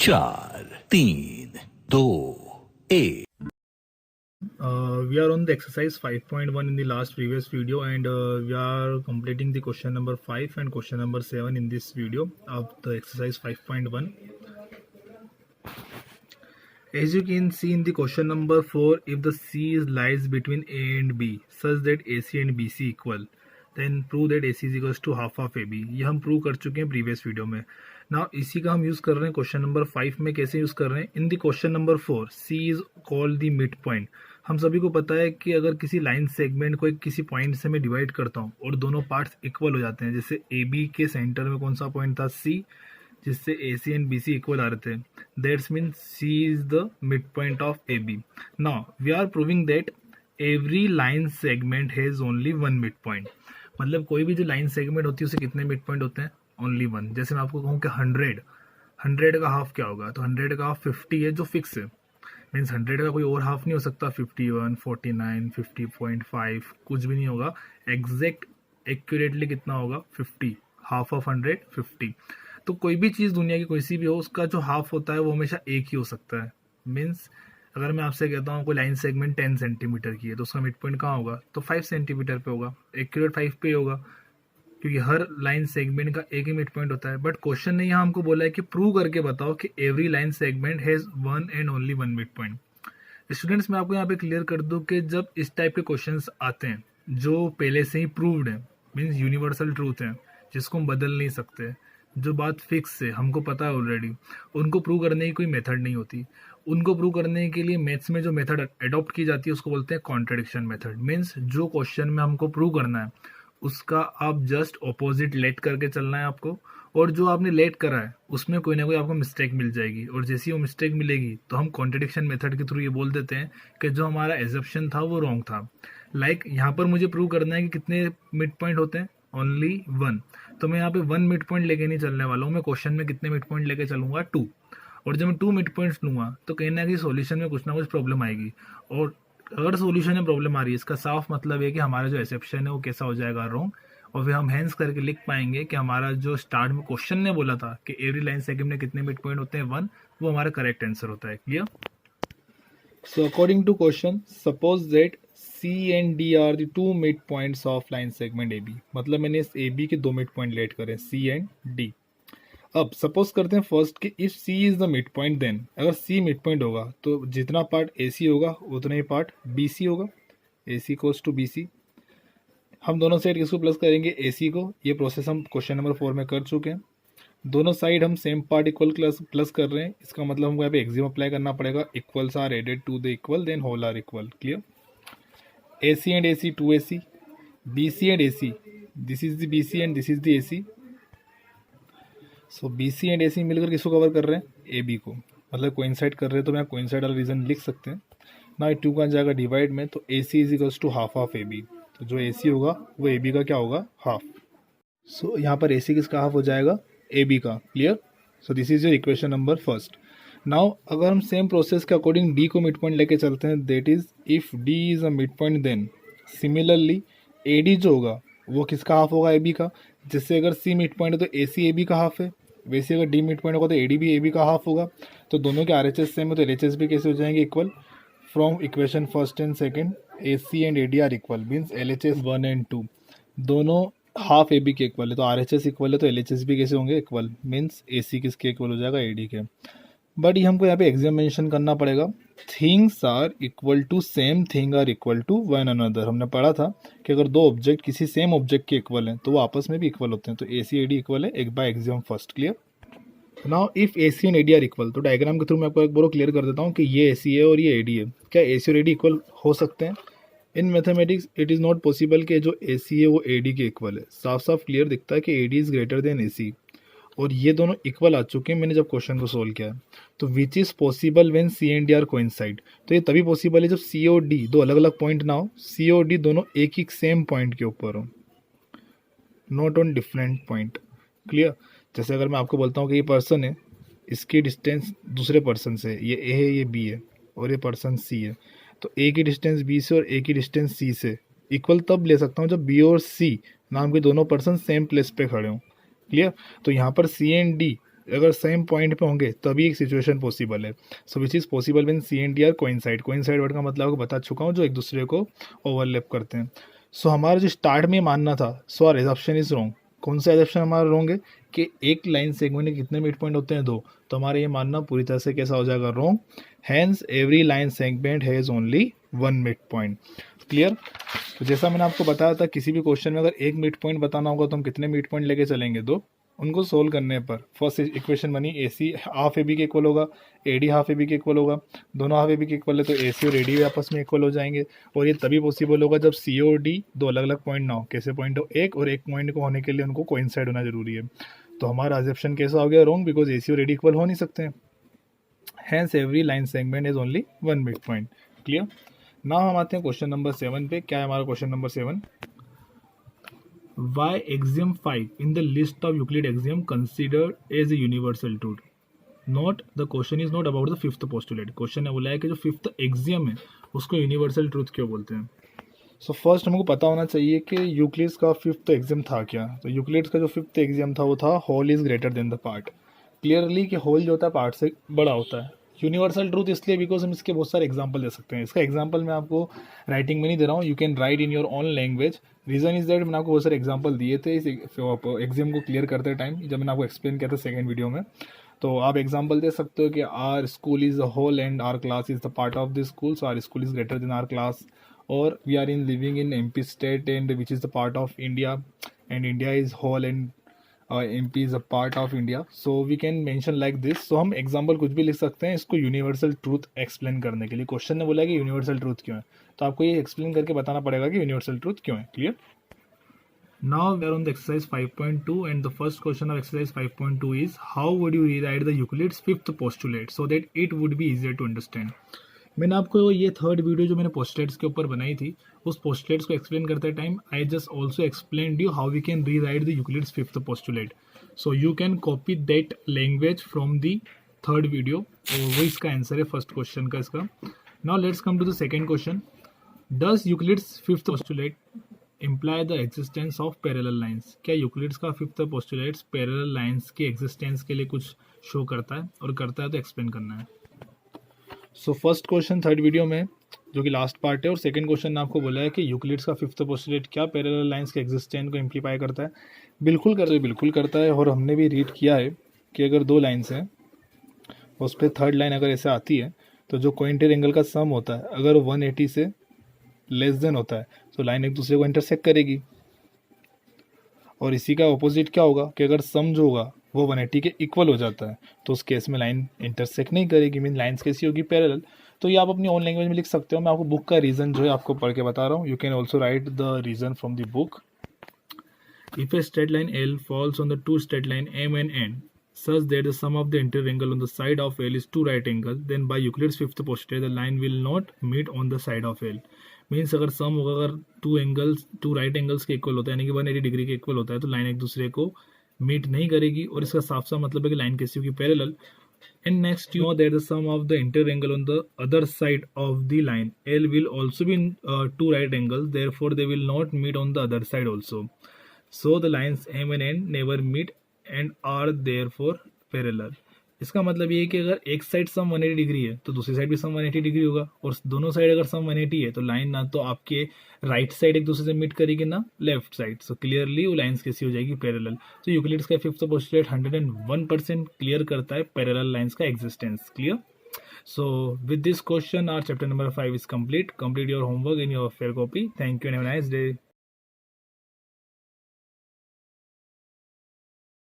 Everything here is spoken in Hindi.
4 3 2 1 We are on the exercise 5.1 in the last previous video, and we are completing the question number 5 and question number 7 in this video of the exercise 5.1. As you can see in the question number 4, if the C lies between A and B such that AC and BC equal, then prove that AC is equals to half of AB. ये हम प्रूव कर चुके हैं प्रीवियस वीडियो में. नाउ इसी का हम यूज़ कर रहे हैं क्वेश्चन नंबर 5 में. कैसे यूज़ कर रहे हैं? In the question number 4 C is called the mid point. हम सभी को पता है कि अगर किसी लाइन सेगमेंट को किसी पॉइंट से मैं डिवाइड करता हूँ और दोनों पार्ट्स इक्वल हो जाते हैं, जैसे AB के सेंटर में कौन सा पॉइंट था? C, जिससे AC एंड BC इक्वल आ रहे थे. That's mean C is the mid point of AB. Now we are proving that every line segment has only one mid point. मतलब कोई भी जो लाइन सेगमेंट होती है उसे कितने मिड पॉइंट होते हैं? Only one. जैसे मैं आपको कहूँ कि 100 का हाफ क्या होगा, तो 100 का हाफ 50 है जो फिक्स है. मीन्स 100 का कोई और हाफ नहीं हो सकता. 51, 49, 50.5 कुछ भी नहीं होगा. एग्जैक्ट एक्यूरेटली कितना होगा? 50. Half of 100 50. तो कोई भी चीज़ दुनिया की कोई सी भी हो, उसका जो हाफ होता है वो हमेशा एक ही हो सकता है. मीन्स अगर मैं आपसे कहता हूँ कोई लाइन सेगमेंट 10 सेंटीमीटर की है तो उसका मिड पॉइंट कहाँ होगा? तो 5 सेंटीमीटर पे होगा. एक्यूरेट 5 पे होगा, क्योंकि हर लाइन सेगमेंट का एक ही मिड पॉइंट होता है. बट क्वेश्चन ने यहाँ हमको बोला है कि प्रूव करके बताओ कि every line segment has one and only one mid point. Students, मैं आपको यहाँ पे क्लियर कर दूँ कि जब इस टाइप के क्वेश्चंस आते हैं जो पहले से ही प्रूव्ड है, मीन्स यूनिवर्सल ट्रूथ है, जिसको हम बदल नहीं सकते, जो बात फिक्स है, हमको पता है ऑलरेडी, उनको प्रूव करने की कोई मेथड नहीं होती. उनको प्रूव करने के लिए मैथ्स में जो मेथड अडॉप्ट की जाती है उसको बोलते हैं कॉन्ट्रडिक्शन मेथड. मीन्स जो क्वेश्चन में हमको प्रूव करना है उसका आप जस्ट ऑपोजिट लेट करके चलना है आपको, और जो आपने लेट करा है उसमें कोई ना कोई आपको मिस्टेक मिल जाएगी, और जैसी वो मिस्टेक मिलेगी तो हम कॉन्ट्रडिक्शन मेथड के थ्रू ये बोल देते हैं कि जो हमारा एजप्शन था वो रॉन्ग था. लाइक यहाँ पर मुझे प्रूव करना है कि कितने मिड पॉइंट होते हैं? Only one. तो मैं यहाँ पे वन मिड पॉइंट लेके नहीं चलने वाला हूँ. मैं क्वेश्चन में कितने मिड पॉइंट लेके चलूंगा? 2. और जब मैं 2 मिड पॉइंट्स लूँगा तो कहीं ना कहीं सॉल्यूशन में कुछ ना कुछ प्रॉब्लम आएगी. और अगर सॉल्यूशन में प्रॉब्लम आ रही है, इसका साफ मतलब है कि हमारा जो एसेप्शन है वो कैसा हो जाएगा? रॉन्ग. और फिर हम हैंस करके लिख पाएंगे कि हमारा जो स्टार्ट में क्वेश्चन ने बोला था कि एवरी लाइन सेगमेंट में कितने मिड पॉइंट होते हैं? 1, वो हमारा करेक्ट आंसर होता है. Clear? So according to question, suppose that C and D are the two mid points of line segment AB. मतलब मैंने इस AB के 2 मिड पॉइंट लेट करे, C and D. अब सपोज करते हैं फर्स्ट कि if C is the mid point, then अगर C मिड पॉइंट होगा तो जितना पार्ट AC होगा उतना ही पार्ट BC होगा. AC कोस टू BC. हम दोनों साइड किसको प्लस करेंगे? AC को. ये प्रोसेस हम क्वेश्चन नंबर 4 में कर चुके हैं. दोनों साइड हम सेम पार्ट इक्वल प्लस कर रहे हैं. इसका मतलब हमको यहाँ पे एक्सियम अप्लाई करना पड़ेगा. Equals are added to the equal, then whole are equal. Clear? AC and AC 2AC, BC and AC, this is the BC and this is the AC. So BC and AC मिलकर किसको कवर कर रहे हैं? AB को. मतलब कोइंसाइड कर रहे हैं, तो मैं कोइंसाइड वाला रीजन लिख सकते हैं ना. 2 का जाएगा डिवाइड में, तो AC is equals to half of AB. तो जो AC होगा वो AB का क्या होगा? हाफ. सो यहाँ पर AC किसका हाफ हो जाएगा? AB का. Clear? So this is your equation number first. Now अगर हम सेम प्रोसेस के अकॉर्डिंग D को मिड पॉइंट लेके चलते हैं, that is if D is a mid point, then similarly AD जो होगा वो किसका हाफ होगा? AB का. जैसे अगर C मिड पॉइंट है तो AC AB का हाफ है, वैसे अगर D मिड पॉइंट होगा तो AD भी AB का हाफ होगा. तो दोनों के RHS सेम है तो LHS भी कैसे हो जाएंगे? Equal. From equation first and second, AC and AD are equal, means LHS 1 and 2 दोनों हाफ AB के इक्वल है. तो RHS इक्वल है तो LHS भी कैसे होंगे? इक्वल. मीन्स AC किसके इक्वल हो जाएगा? AD के. बट ये हमको यहाँ पे एग्जाम मेंशन करना पड़ेगा. Things are equal to same thing are equal to one another. हमने पढ़ा था कि अगर दो ऑब्जेक्ट किसी सेम ऑब्जेक्ट के इक्वल हैं तो वो आपस में भी इक्वल होते हैं. तो AC AD इक्वल है एक by axiom first. Clear? Now if AC and AD are equal, तो डायग्राम के थ्रू मैं आपको एक बार क्लियर कर देता हूँ कि ये AC है और ये AD है. क्या AC और AD इक्वल हो सकते हैं? In mathematics it is not possible कि जो AC है वो AD के इक्वल है. साफ साफ क्लियर दिखता है कि AD is greater than AC, और ये दोनों इक्वल आ चुके हैं मैंने जब क्वेश्चन को सोल्व किया है. तो which is possible when C and D are coincide. तो ये तभी पॉसिबल है जब C और D दो अलग अलग पॉइंट ना हो, C और D दोनों एक ही सेम पॉइंट के ऊपर हो, not on different point. Clear? जैसे अगर मैं आपको बोलता हूँ कि ये पर्सन है, इसकी डिस्टेंस दूसरे पर्सन से, ये A है ये B है और ये पर्सन C है, तो A की डिस्टेंस B से और A की डिस्टेंस C से इक्वल तब ले सकता हूँ जब B और C नाम के दोनों पर्सन सेम प्लेस पे खड़े हों. क्लियर? तो यहाँ पर C एंड D अगर सेम पॉइंट पे होंगे तभी एक सिचुएशन पॉसिबल है. So which is possible when C and D are coincide. Coincide word का मतलब आपको बता चुका हूँ, जो एक दूसरे को ओवरलैप करते हैं. सो हमारा जो स्टार्ट में मानना था, सो आर एजप्शन इज रॉन्ग. कौन सा एजप्शन हमारा रॉन्ग है कि एक लाइन सेगमेंट में कितने मिड पॉइंट होते हैं, 2. तो हमारा ये मानना पूरी तरह से कैसा हो जाएगा, wrong. Hence every line segment has only 1 mid point. Clear. तो जैसा मैंने आपको बताया था, किसी भी क्वेश्चन में अगर एक मिड पॉइंट बताना होगा तो हम कितने मिड पॉइंट लेके चलेंगे, 2. उनको सोल्व करने पर फर्स्ट इक्वेशन बनी A C half A B के इक्वल होगा, A D half A B के इक्वल होगा. दोनों हाफ ए बी के इक्वल है तो ए सी और ए डी आपस में इक्वल हो जाएंगे. और ये तभी पॉसिबल होगा जब सी और डी दो अलग अलग पॉइंट ना हो. कैसे पॉइंट हो, एक और एक पॉइंट को होने के लिए उनको कोइंसाइड होना जरूरी है. तो हमारा अजप्शन कैसा हो गया, रॉन्ग, बिकॉज ए सी और ए डी इक्वल हो नहीं सकते हैं. Hence every line segment is only 1 mid point. Clear. Now हम आते हैं क्वेश्चन नंबर 7 पे. क्या है हमारा question number 7? Why axiom 5 in the list of Euclid axiom considered as a universal truth? Not the question is not about the fifth postulate. Question ने बोला है कि जो फिफ्थ एग्जियम है उसको यूनिवर्सल ट्रूथ क्यों बोलते हैं. सो फर्स्ट हमको पता होना चाहिए कि यूक्लिड्स का फिफ्थ एग्जियम था क्या. तो यूक्लिड्स का जो फिफ्थ एग्जियम था वो था whole is greater than the part. Clearly कि होल जो होता है पार्ट से बड़ा होता है. यूनिवर्सल ट्रूथ इसलिए बिकॉज हम इसके बहुत सारे एग्जांपल दे सकते हैं. इसका एग्जांपल मैं आपको राइटिंग में नहीं दे रहा हूँ, you can write in your own language. Reason is that मैंने आपको बहुत सारे एग्जांपल दिए थे इस एग्जाम को क्लियर करते टाइम, जब मैंने आपको एक्सप्लेन किया था सेकेंड वीडियो में. तो आप एग्जांपल दे सकते हो कि our school is a whole and our class is the part of this school, so our school is greater than our class. और we are in living in MP state and which is the part of India and India is whole and MP is a part of India. So we can mention like this. So हम एग्जाम्पल कुछ भी लिख सकते हैं इसको यूनिवर्सल ट्रूथ एक्सप्लेन करने के लिए. क्वेश्चन ने बोला है कि यूनिवर्सल ट्रूथ क्यों है, तो आपको ये एक्सप्लेन करके बताना पड़ेगा कि यूनिवर्सल ट्रूथ क्यों है. Clear. Now we are on the exercise 5.2 and the first question of exercise 5.2 is how would you rewrite the Euclid's fifth postulate so that it would be easier to understand. मैंने आपको ये थर्ड वीडियो जो मैंने पोस्टलेट्स के ऊपर बनाई थी, उस पोस्टलेट्स को एक्सप्लेन करते time I just also explain you how we can rewrite the Euclid's fifth postulate. So you can copy that language from the third video. वो इसका आंसर है फर्स्ट क्वेश्चन का इसका. Now let's come to the second question. Does Euclid's fifth postulate imply the existence of parallel lines. क्या यूक्लिड्स का फिफ्थ पोस्टुलेट्स पैरेलल लाइन्स के एग्जिस्टेंस के लिए कुछ शो करता है, और करता है तो एक्सप्लेन करना है. So first question third video में जो कि लास्ट पार्ट है, और सेकंड क्वेश्चन ने आपको बोला है कि यूक्लिड्स का फिफ्थ पोस्टुलेट क्या पैरेलल लाइंस के एग्जिस्टेंस को इम्प्लीफाई करता है. बिल्कुल करता है. और हमने भी रीड किया है कि अगर दो लाइन्स हैं उस पर थर्ड लाइन अगर ऐसे आती है तो जो कोइंटर एंगल का सम होता है अगर 180 से लेस देन होता है तो लाइन एक दूसरे को इंटरसेक्ट करेगी. और इसी का ऑपोजिट क्या होगा कि अगर सम जो होगा वो 180 के इक्वल हो जाता है तो उस केस में लाइन इंटरसेक्ट नहीं करेगी, मीन लाइन्स कैसी होगी, पैरेलल. तो ये आप अपनी ओन लैंग्वेज में लिख सकते हो. मैं आपको बुक का रीज़न जो है आपको पढ़ के बता रहा हूँ. You can also right the reason from the book. If a straight line L falls on the two straight line M and N such that the sum of the interior angle on the side of L is two right angles, then by Euclid's fifth postulate the line will not meet on the side of L. Means अगर सम होगा, अगर टू राइट एंगल्स के इक्वल होता है यानी कि 180 डिग्री के इक्वल होता है तो लाइन एक दूसरे को मीट नहीं करेगी. और इसका साफ साफ मतलब है कि लाइन कैसी होगी, parallel. And next, you know that the sum of the interior angle on the other side of the line L will also be two right angles. Therefore, they will not meet on the other side also. So the lines M and N never meet and are therefore parallel. इसका मतलब ये है कि अगर एक साइड सम 180 डिग्री है तो दूसरी साइड भी सम 180 डिग्री होगा, और दोनों साइड अगर सम 180 है तो लाइन ना तो आपके राइट साइड एक दूसरे से मीट करेगी ना लेफ्ट साइड. सो क्लियरली वो लाइंस कैसी हो जाएगी, पैरेलल. तो यूक्लिड्स का फिफ्थ पोस्टुलेट 101% क्लियर करता है पैरेलल लाइंस का existence. Clear. So with this question our chapter number 5 is complete. Complete your homework in your fair copy. Thank you and have a nice day.